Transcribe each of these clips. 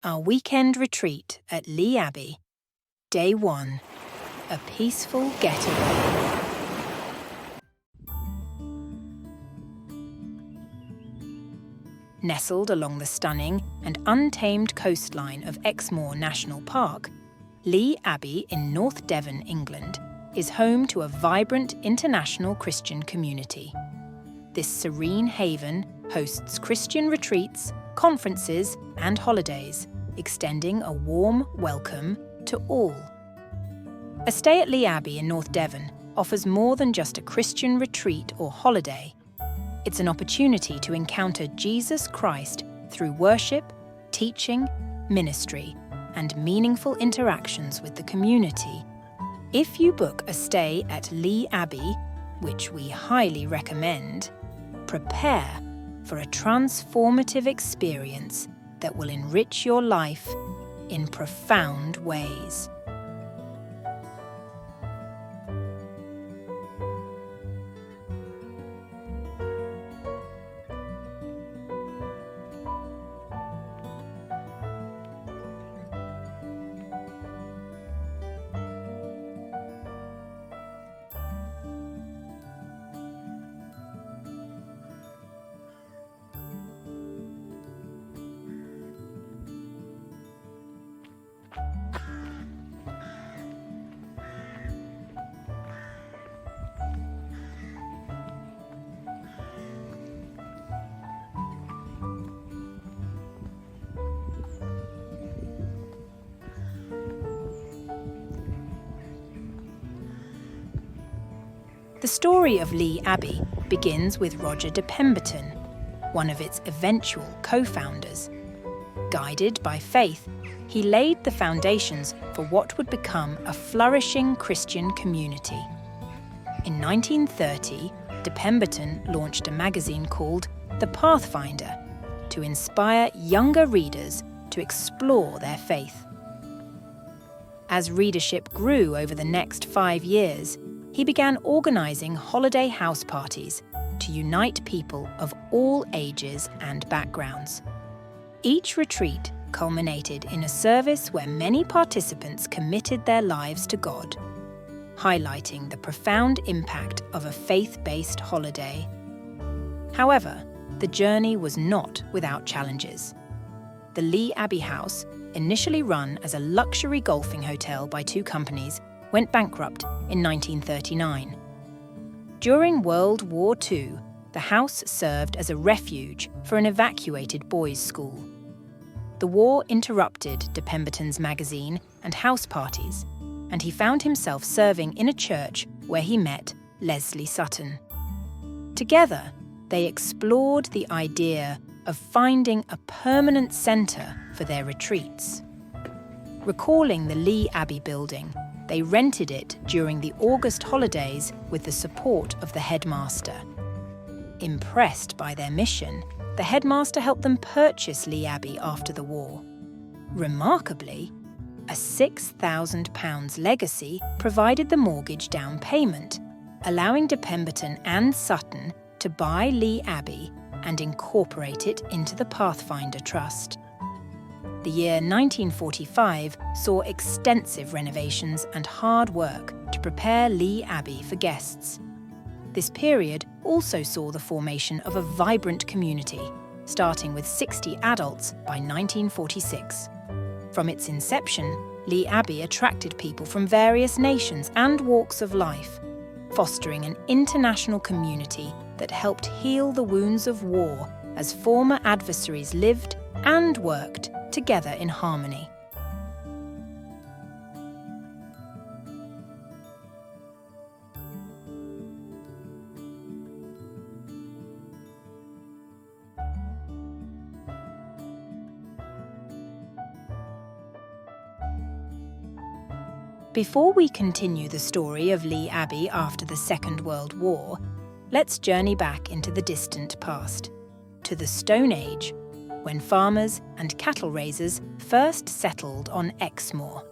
Our weekend retreat at Lee Abbey. Day 1. A peaceful getaway. Nestled along the stunning and untamed coastline of Exmoor National Park, Lee Abbey in North Devon, England, is home to a vibrant international Christian community. This serene haven hosts Christian retreats, conferences, and holidays, extending a warm welcome to all. A stay at Lee Abbey in North Devon offers more than just a Christian retreat or holiday. It's an opportunity to encounter Jesus Christ through worship, teaching, ministry, and meaningful interactions with the community. If you book a stay at Lee Abbey, which we highly recommend, prepare for a transformative experience that will enrich your life in profound ways. The story of Lee Abbey begins with Roger de Pemberton, one of its eventual co-founders. Guided by faith, he laid the foundations for what would become a flourishing Christian community. In 1930, de Pemberton launched a magazine called The Pathfinder to inspire younger readers to explore their faith. As readership grew over the next 5 years, he began organising holiday house parties to unite people of all ages and backgrounds. Each retreat culminated in a service where many participants committed their lives to God, highlighting the profound impact of a faith-based holiday. However, the journey was not without challenges. The Lee Abbey House, initially run as a luxury golfing hotel by 2 companies, went bankrupt in 1939. During World War II, the house served as a refuge for an evacuated boys' school. The war interrupted de Pemberton's magazine and house parties, and he found himself serving in a church where he met Leslie Sutton. Together, they explored the idea of finding a permanent centre for their retreats. Recalling the Lee Abbey building, they rented it during the August holidays with the support of the headmaster. Impressed by their mission, the headmaster helped them purchase Lee Abbey after the war. Remarkably, a £6,000 legacy provided the mortgage down payment, allowing de Pemberton and Sutton to buy Lee Abbey and incorporate it into the Pathfinder Trust. The year 1945 saw extensive renovations and hard work to prepare Lee Abbey for guests. This period also saw the formation of a vibrant community, starting with 60 adults by 1946. From its inception, Lee Abbey attracted people from various nations and walks of life, fostering an international community that helped heal the wounds of war as former adversaries lived and worked together in harmony. Before we continue the story of Lee Abbey after the Second World War, let's journey back into the distant past, to the Stone Age, when farmers and cattle raisers first settled on Exmoor.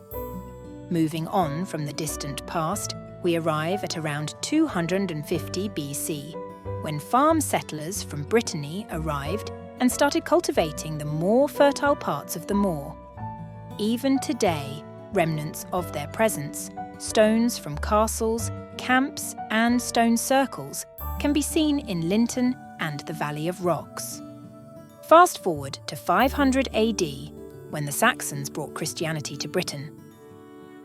Moving on from the distant past, we arrive at around 250 BC, when farm settlers from Brittany arrived and started cultivating the more fertile parts of the moor. Even today, remnants of their presence, stones from castles, camps and stone circles, can be seen in Linton and the Valley of Rocks. Fast forward to 500 AD, when the Saxons brought Christianity to Britain.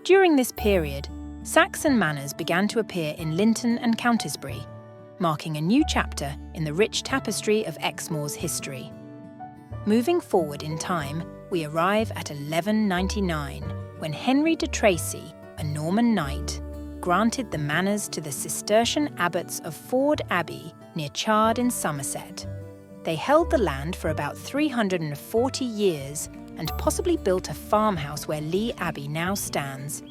During this period, Saxon manors began to appear in Linton and Countisbury, marking a new chapter in the rich tapestry of Exmoor's history. Moving forward in time, we arrive at 1199, when Henry de Tracy, a Norman knight, granted the manors to the Cistercian abbots of Ford Abbey near Chard in Somerset. They held the land for about 340 years and possibly built a farmhouse where Lee Abbey now stands.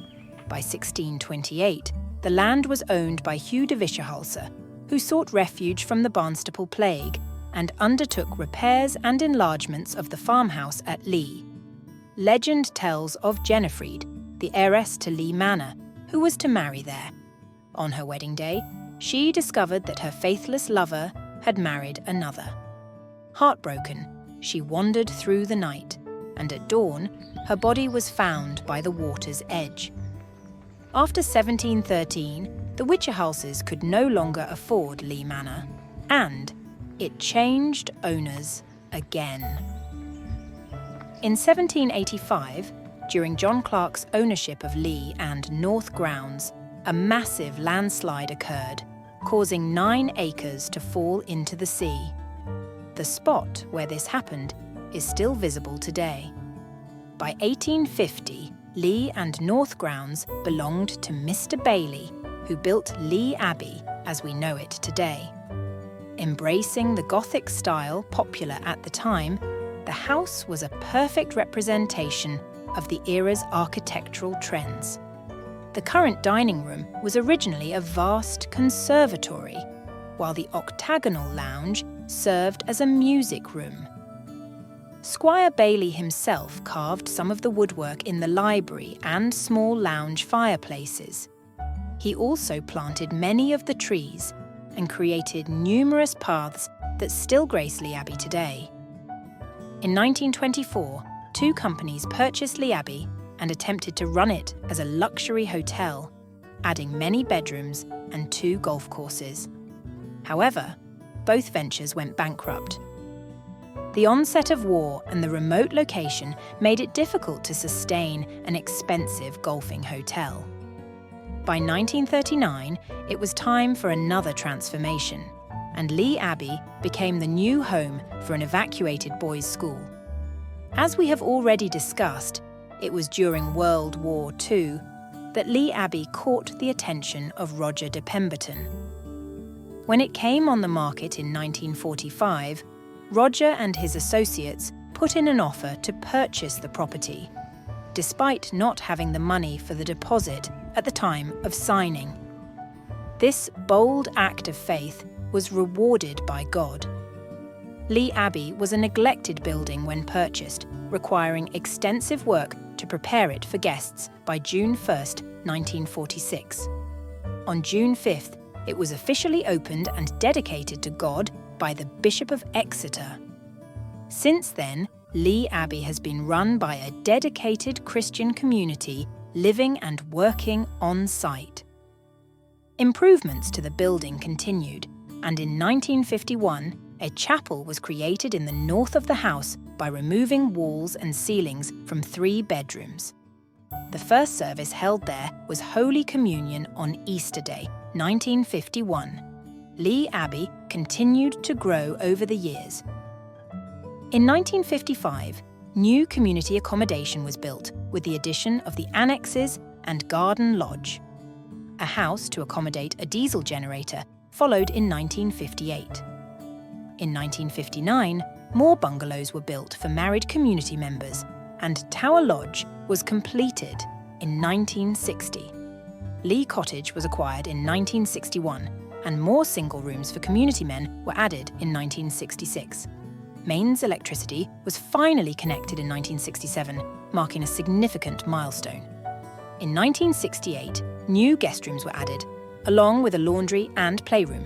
By 1628, the land was owned by Hugh de Vischerhalse, who sought refuge from the Barnstaple plague and undertook repairs and enlargements of the farmhouse at Lee. Legend tells of Jenefried, the heiress to Lee Manor, who was to marry there. On her wedding day, she discovered that her faithless lover had married another. Heartbroken, she wandered through the night, and at dawn, her body was found by the water's edge. After 1713, the Wischerhalses could no longer afford Lee Manor, and it changed owners again. In 1785, during John Clarke's ownership of Lee and North Grounds, a massive landslide occurred, causing 9 acres to fall into the sea. The spot where this happened is still visible today. By 1850, Lee and North Grounds belonged to Mr. Bailey, who built Lee Abbey as we know it today. Embracing the Gothic style popular at the time, the house was a perfect representation of the era's architectural trends. The current dining room was originally a vast conservatory, while the octagonal lounge served as a music room. Squire Bailey himself carved some of the woodwork in the library and small lounge fireplaces. He also planted many of the trees and created numerous paths that still grace Lee Abbey today. In 1924, 2 companies purchased Lee Abbey and attempted to run it as a luxury hotel, adding many bedrooms and 2 golf courses. However, both ventures went bankrupt. The onset of war and the remote location made it difficult to sustain an expensive golfing hotel. By 1939, it was time for another transformation, and Lee Abbey became the new home for an evacuated boys' school. As we have already discussed, it was during World War II that Lee Abbey caught the attention of Roger de Pemberton. When it came on the market in 1945, Roger and his associates put in an offer to purchase the property, despite not having the money for the deposit at the time of signing. This bold act of faith was rewarded by God. Lee Abbey was a neglected building when purchased, requiring extensive work to prepare it for guests by June 1, 1946. On June 5th, it was officially opened and dedicated to God by the Bishop of Exeter. Since then, Lee Abbey has been run by a dedicated Christian community living and working on site. Improvements to the building continued, and in 1951, a chapel was created in the north of the house by removing walls and ceilings from 3 bedrooms. The first service held there was Holy Communion on Easter Day, 1951. Lee Abbey continued to grow over the years. In 1955, new community accommodation was built with the addition of the annexes and garden lodge. A house to accommodate a diesel generator followed in 1958. In 1959, more bungalows were built for married community members, and Tower Lodge was completed in 1960. Lee Cottage was acquired in 1961, and more single rooms for community men were added in 1966. Mains electricity was finally connected in 1967, marking a significant milestone. In 1968, new guest rooms were added, along with a laundry and playroom.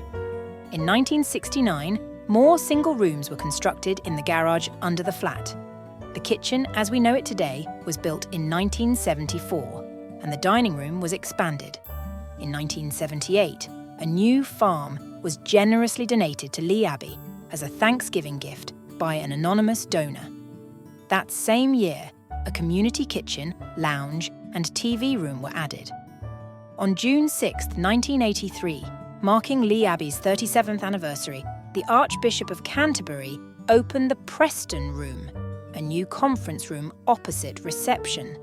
In 1969, More single rooms were constructed in the garage under the flat. The kitchen, as we know it today, was built in 1974, and the dining room was expanded. In 1978, a new farm was generously donated to Lee Abbey as a Thanksgiving gift by an anonymous donor. That same year, a community kitchen, lounge, and TV room were added. On June 6, 1983, marking Lee Abbey's 37th anniversary, the Archbishop of Canterbury opened the Preston Room, a new conference room opposite reception.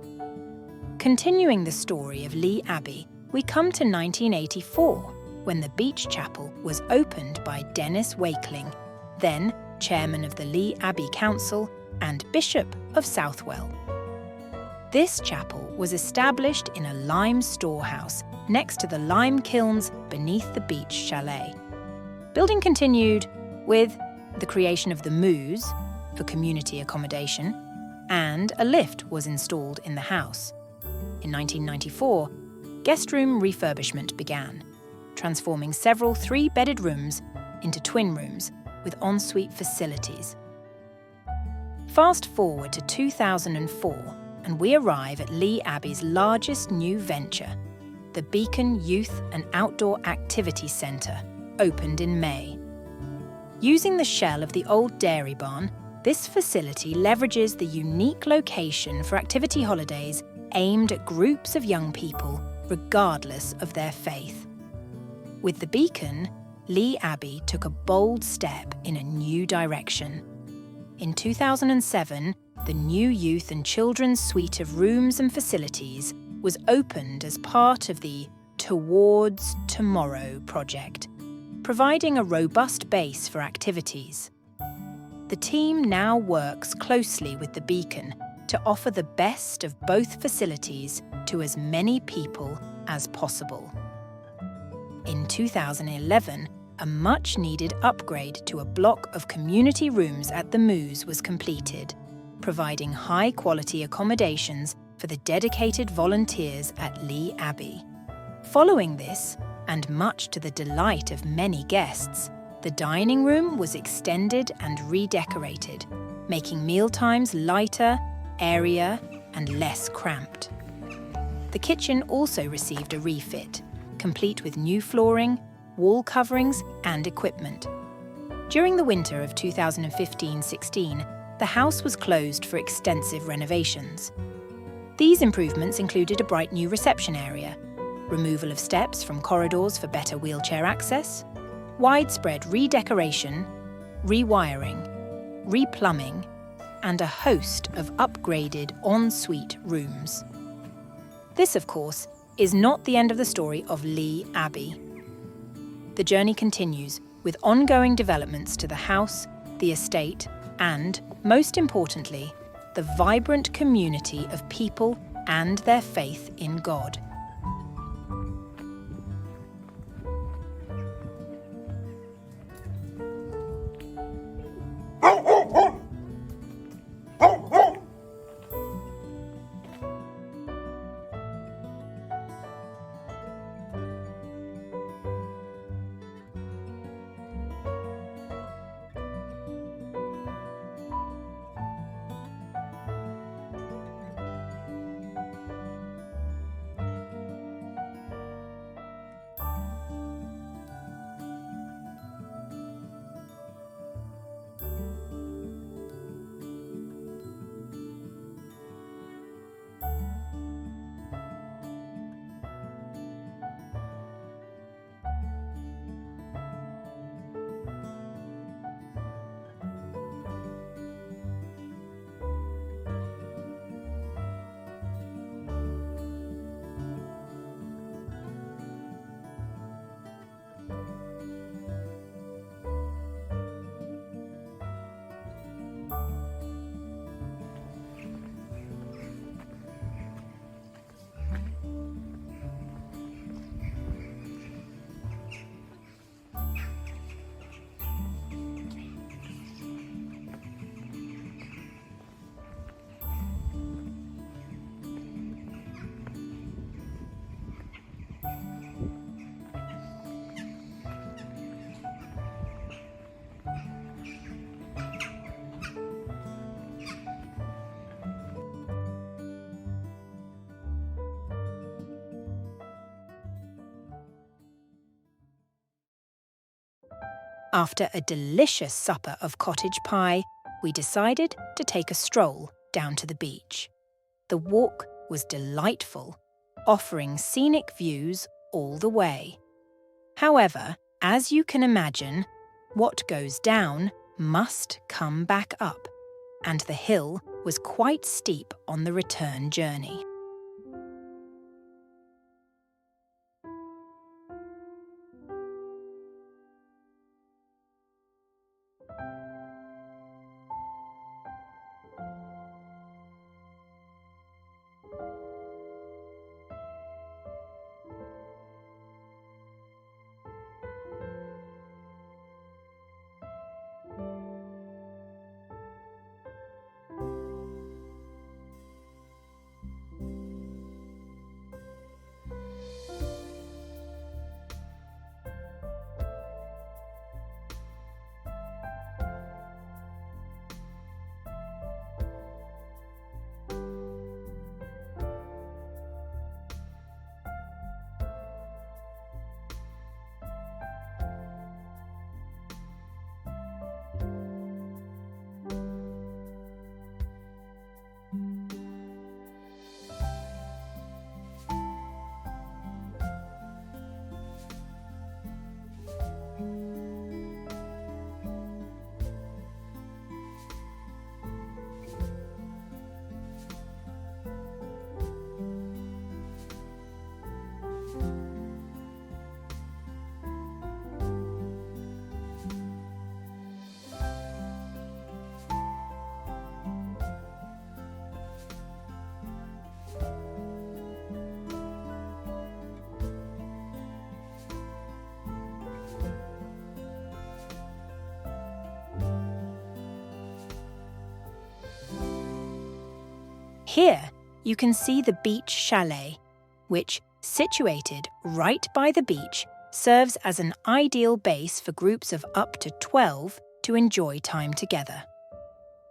Continuing the story of Lee Abbey, we come to 1984, when the Beach Chapel was opened by Dennis Wakeling, then chairman of the Lee Abbey Council and Bishop of Southwell. This chapel was established in a lime storehouse next to the lime kilns beneath the Beach Chalet. Building continued with the creation of the Moos for community accommodation, and a lift was installed in the house. In 1994, guest room refurbishment began, transforming several three-bedded rooms into twin rooms with ensuite facilities. Fast forward to 2004, and we arrive at Lee Abbey's largest new venture, the Beacon Youth and Outdoor Activity Centre, opened in May. Using the shell of the old dairy barn, this facility leverages the unique location for activity holidays aimed at groups of young people, regardless of their faith. With the Beacon, Lee Abbey took a bold step in a new direction. In 2007, the new youth and children's suite of rooms and facilities was opened as part of the Towards Tomorrow project, providing a robust base for activities. The team now works closely with the Beacon to offer the best of both facilities to as many people as possible. In 2011, a much-needed upgrade to a block of community rooms at the Moos was completed, providing high-quality accommodations for the dedicated volunteers at Lee Abbey. Following this, and much to the delight of many guests, the dining room was extended and redecorated, making mealtimes lighter, airier, and less cramped. The kitchen also received a refit, complete with new flooring, wall coverings, and equipment. During the winter of 2015-16, the house was closed for extensive renovations. These improvements included a bright new reception area, removal of steps from corridors for better wheelchair access, widespread redecoration, rewiring, replumbing, and a host of upgraded ensuite rooms. This, of course, is not the end of the story of Lee Abbey. The journey continues with ongoing developments to the house, the estate, and, most importantly, the vibrant community of people and their faith in God. After a delicious supper of cottage pie, we decided to take a stroll down to the beach. The walk was delightful, offering scenic views all the way. However, as you can imagine, what goes down must come back up, and the hill was quite steep on the return journey. Here, you can see the Beach Chalet, which, situated right by the beach, serves as an ideal base for groups of up to 12 to enjoy time together.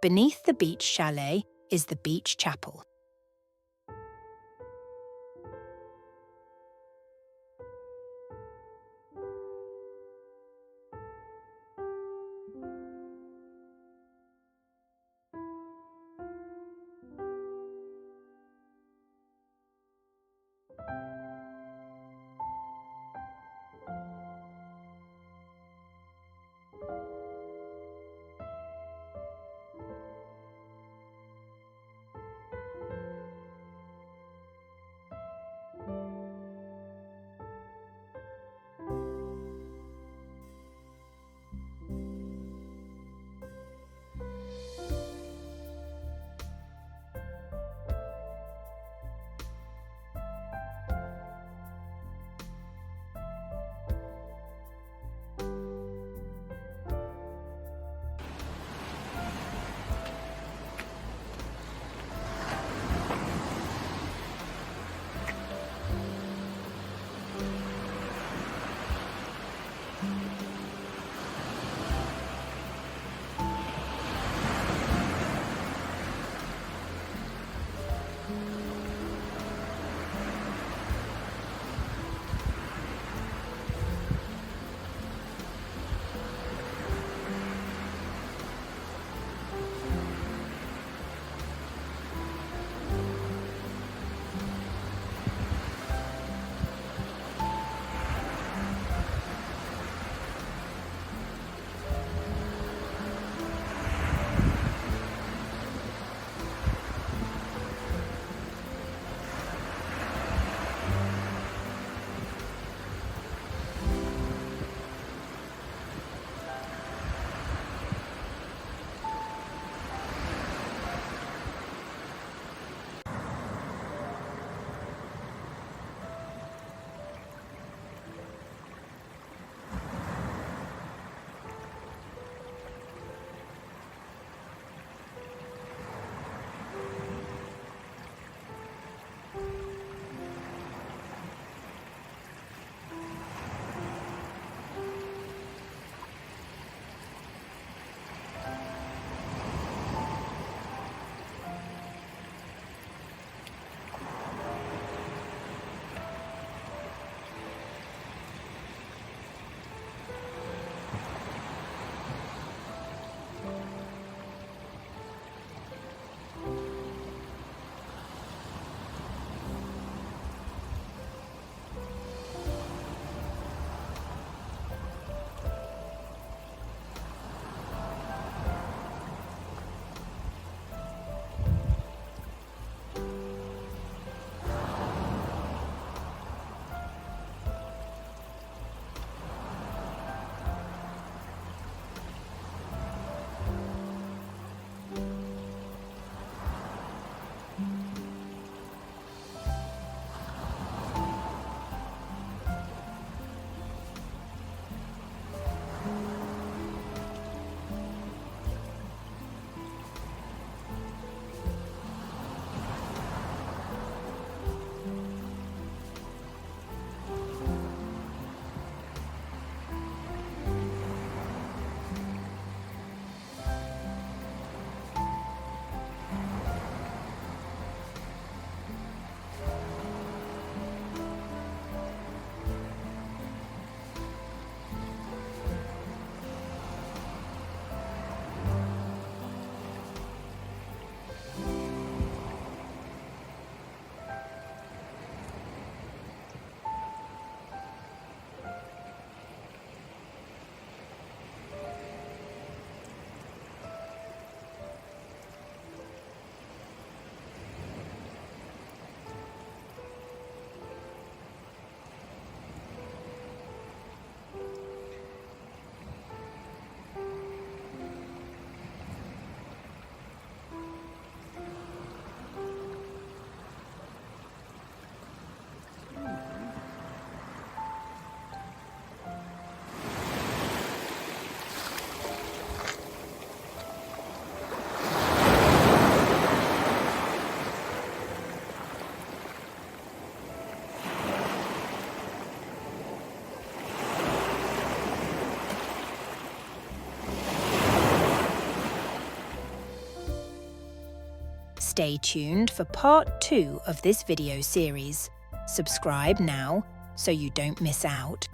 Beneath the Beach Chalet is the Beach Chapel. Stay tuned for part 2 of this video series. Subscribe now so you don't miss out.